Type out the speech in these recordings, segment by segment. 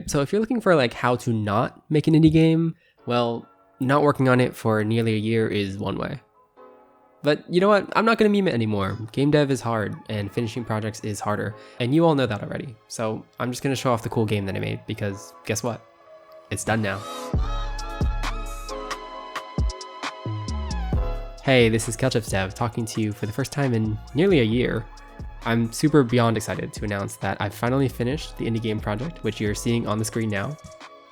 So if you're looking for like how to not make an indie game, well, not working on it for nearly a year is one way. But you know what? I'm not going to meme it anymore. Game dev is hard and finishing projects is harder. And you all know that already. So I'm just going to show off the cool game that I made because guess what? It's done now. Hey, this is KalechippsDev talking to you for the first time in nearly a year. I'm super beyond excited to announce that I've finally finished the indie game project, which you're seeing on the screen now.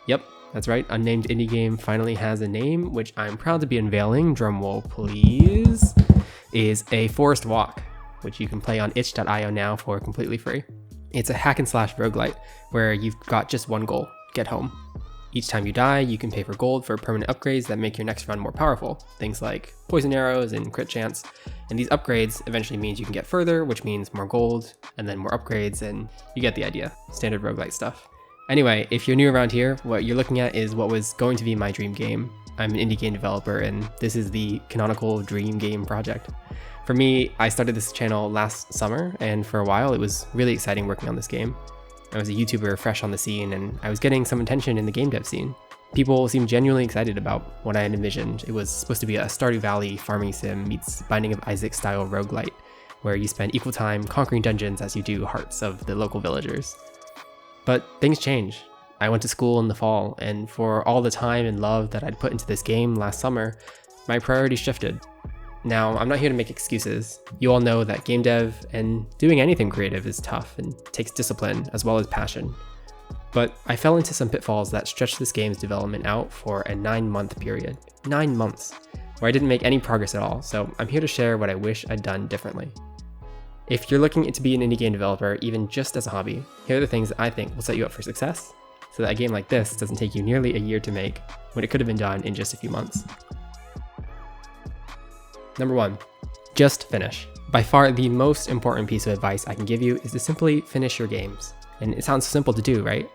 Yep, that's right, Unnamed Indie Game finally has a name, which I'm proud to be unveiling, drumroll please, is a forest walk, which you can play on itch.io now for completely free. It's a hack and slash roguelite, where you've got just one goal, get home. Each time you die, you can pay for gold for permanent upgrades that make your next run more powerful. Things like poison arrows and crit chance. And these upgrades eventually means you can get further, which means more gold, and then more upgrades, and you get the idea. Standard roguelite stuff. Anyway, if you're new around here, what you're looking at is what was going to be my dream game. I'm an indie game developer, and this is the canonical dream game project. For me, I started this channel last summer, and for a while it was really exciting working on this game. I was a YouTuber fresh on the scene, and I was getting some attention in the game dev scene. People seemed genuinely excited about what I had envisioned. It was supposed to be a Stardew Valley farming sim meets Binding of Isaac style roguelite, where you spend equal time conquering dungeons as you do hearts of the local villagers. But things change. I went to school in the fall, and for all the time and love that I'd put into this game last summer, my priorities shifted. Now, I'm not here to make excuses. You all know that game dev and doing anything creative is tough and takes discipline as well as passion. But I fell into some pitfalls that stretched this game's development out for a 9-month period. 9 months, where I didn't make any progress at all, so I'm here to share what I wish I'd done differently. If you're looking to be an indie game developer, even just as a hobby, here are the things that I think will set you up for success, so that a game like this doesn't take you nearly a year to make, when it could have been done in just a few months. Number 1, just finish. By far the most important piece of advice I can give you is to simply finish your games. And it sounds simple to do, right?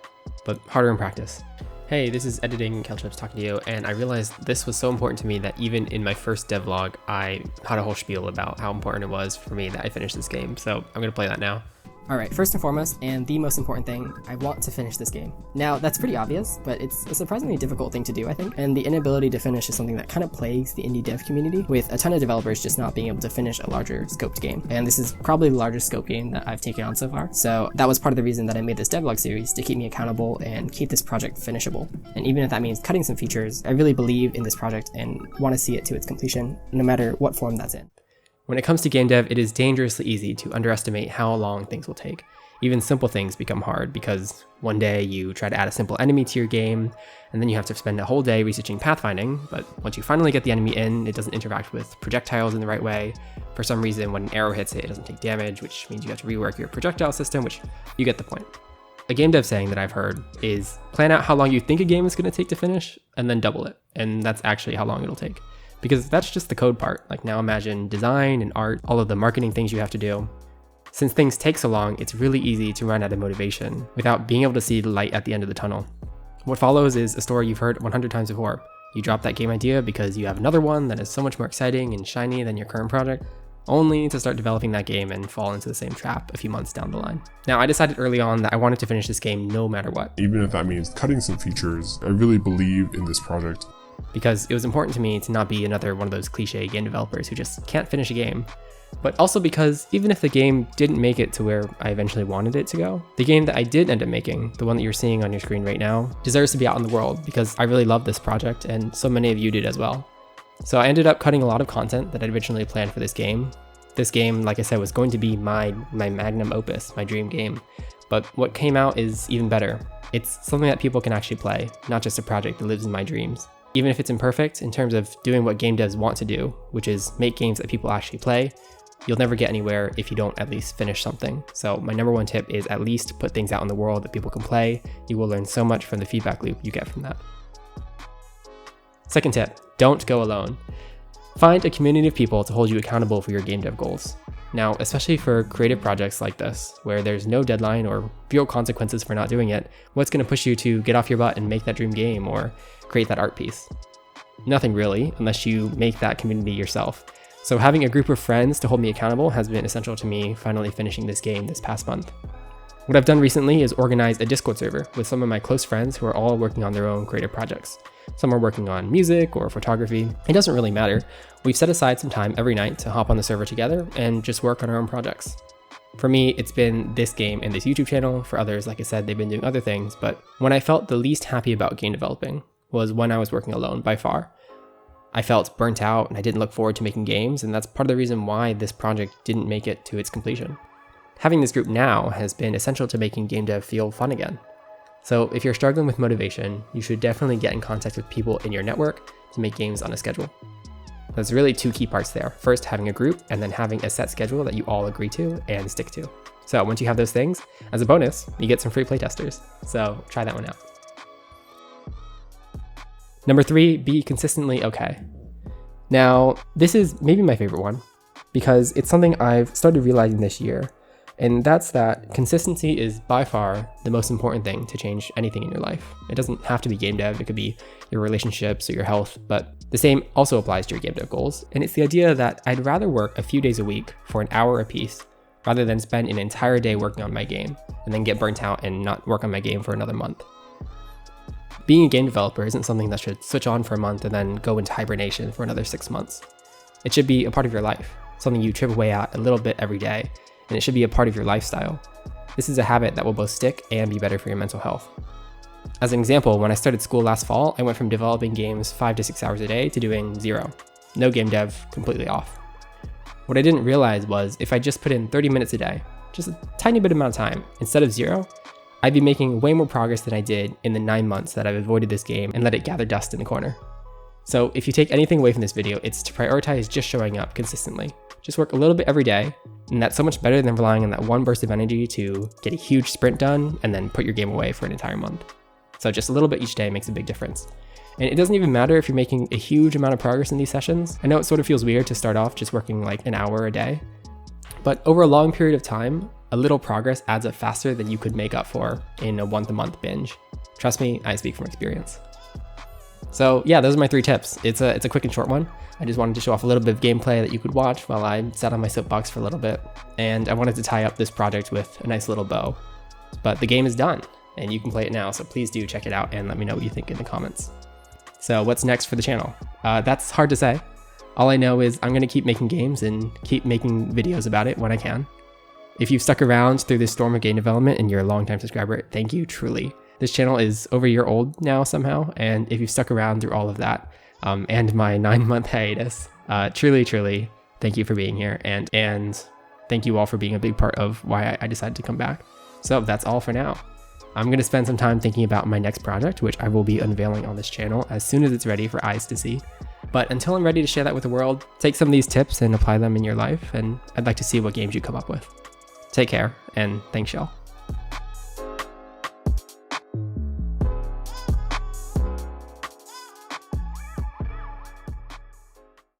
But harder in practice. Hey, this is Editing KalechippsDev talking to you, and I realized this was so important to me that even in my first devlog, I had a whole spiel about how important it was for me that I finished this game. So I'm gonna play that now. Alright, first and foremost, and the most important thing, I want to finish this game. Now, that's pretty obvious, but it's a surprisingly difficult thing to do, I think, and the inability to finish is something that kind of plagues the indie dev community, with a ton of developers just not being able to finish a larger scoped game. And this is probably the largest scope game that I've taken on so far, so that was part of the reason that I made this devlog series, to keep me accountable and keep this project finishable. And even if that means cutting some features, I really believe in this project and want to see it to its completion, no matter what form that's in. When it comes to game dev, it is dangerously easy to underestimate how long things will take. Even simple things become hard because one day you try to add a simple enemy to your game, and then you have to spend a whole day researching pathfinding, but once you finally get the enemy in, it doesn't interact with projectiles in the right way. For some reason, when an arrow hits it, it doesn't take damage, which means you have to rework your projectile system, which you get the point. A game dev saying that I've heard is plan out how long you think a game is going to take to finish, and then double it, and that's actually how long it'll take. Because that's just the code part. Like now imagine design and art, all of the marketing things you have to do. Since things take so long, it's really easy to run out of motivation without being able to see the light at the end of the tunnel. What follows is a story you've heard 100 times before. You drop that game idea because you have another one that is so much more exciting and shiny than your current project, only to start developing that game and fall into the same trap a few months down the line. Now, I decided early on that I wanted to finish this game no matter what. Even if that means cutting some features, I really believe in this project. Because it was important to me to not be another one of those cliche game developers who just can't finish a game. But also because even if the game didn't make it to where I eventually wanted it to go, the game that I did end up making, the one that you're seeing on your screen right now, deserves to be out in the world because I really love this project and so many of you did as well. So I ended up cutting a lot of content that I'd originally planned for this game. This game, like I said, was going to be my magnum opus, my dream game. But what came out is even better. It's something that people can actually play, not just a project that lives in my dreams. Even if it's imperfect in terms of doing what game devs want to do, which is make games that people actually play, you'll never get anywhere if you don't at least finish something. So my number one tip is at least put things out in the world that people can play. You will learn so much from the feedback loop you get from that. Second tip, don't go alone. Find a community of people to hold you accountable for your game dev goals. Now, especially for creative projects like this, where there's no deadline or real consequences for not doing it, what's going to push you to get off your butt and make that dream game or create that art piece? Nothing really, unless you make that community yourself. So having a group of friends to hold me accountable has been essential to me finally finishing this game this past month. What I've done recently is organize a Discord server with some of my close friends who are all working on their own creative projects. Some are working on music or photography. It doesn't really matter. We've set aside some time every night to hop on the server together and just work on our own projects. For me, it's been this game and this YouTube channel. For others, like I said, they've been doing other things, but when I felt the least happy about game developing was when I was working alone by far. I felt burnt out and I didn't look forward to making games, and that's part of the reason why this project didn't make it to its completion. Having this group now has been essential to making game dev feel fun again. So if you're struggling with motivation, you should definitely get in contact with people in your network to make games on a schedule. There's really two key parts there. First, having a group, and then having a set schedule that you all agree to and stick to. So once you have those things, as a bonus, you get some free playtesters. So try that one out. Number 3, be consistently okay. Now, this is maybe my favorite one because it's something I've started realizing this year. And that's that consistency is by far the most important thing to change anything in your life. It doesn't have to be game dev, it could be your relationships or your health, but the same also applies to your game dev goals. And it's the idea that I'd rather work a few days a week for an hour a piece rather than spend an entire day working on my game and then get burnt out and not work on my game for another month. Being a game developer isn't something that should switch on for a month and then go into hibernation for another 6 months. It should be a part of your life, something you chip away at a little bit every day, and it should be a part of your lifestyle. This is a habit that will both stick and be better for your mental health. As an example, when I started school last fall, I went from developing games 5 to 6 hours a day to doing 0. No game dev, completely off. What I didn't realize was if I just put in 30 minutes a day, just a tiny bit amount of time, instead of 0, I'd be making way more progress than I did in the 9 months that I've avoided this game and let it gather dust in the corner. So if you take anything away from this video, it's to prioritize just showing up consistently. Just work a little bit every day, and that's so much better than relying on that one burst of energy to get a huge sprint done and then put your game away for an entire month. So just a little bit each day makes a big difference. And it doesn't even matter if you're making a huge amount of progress in these sessions. I know it sort of feels weird to start off just working like an hour a day, but over a long period of time, a little progress adds up faster than you could make up for in a month-to-month binge. Trust me, I speak from experience. So yeah, those are my 3 tips. It's a quick and short one. I just wanted to show off a little bit of gameplay that you could watch while I sat on my soapbox for a little bit. And I wanted to tie up this project with a nice little bow. But the game is done and you can play it now. So please do check it out and let me know what you think in the comments. So what's next for the channel? That's hard to say. All I know is I'm going to keep making games and keep making videos about it when I can. If you've stuck around through this storm of game development and you're a longtime subscriber, thank you, truly. This channel is over a year old now somehow, and if you've stuck around through all of that, and my 9-month hiatus, truly, thank you for being here, and thank you all for being a big part of why I decided to come back. So that's all for now. I'm going to spend some time thinking about my next project, which I will be unveiling on this channel as soon as it's ready for eyes to see. But until I'm ready to share that with the world, take some of these tips and apply them in your life, and I'd like to see what games you come up with. Take care, and thanks y'all.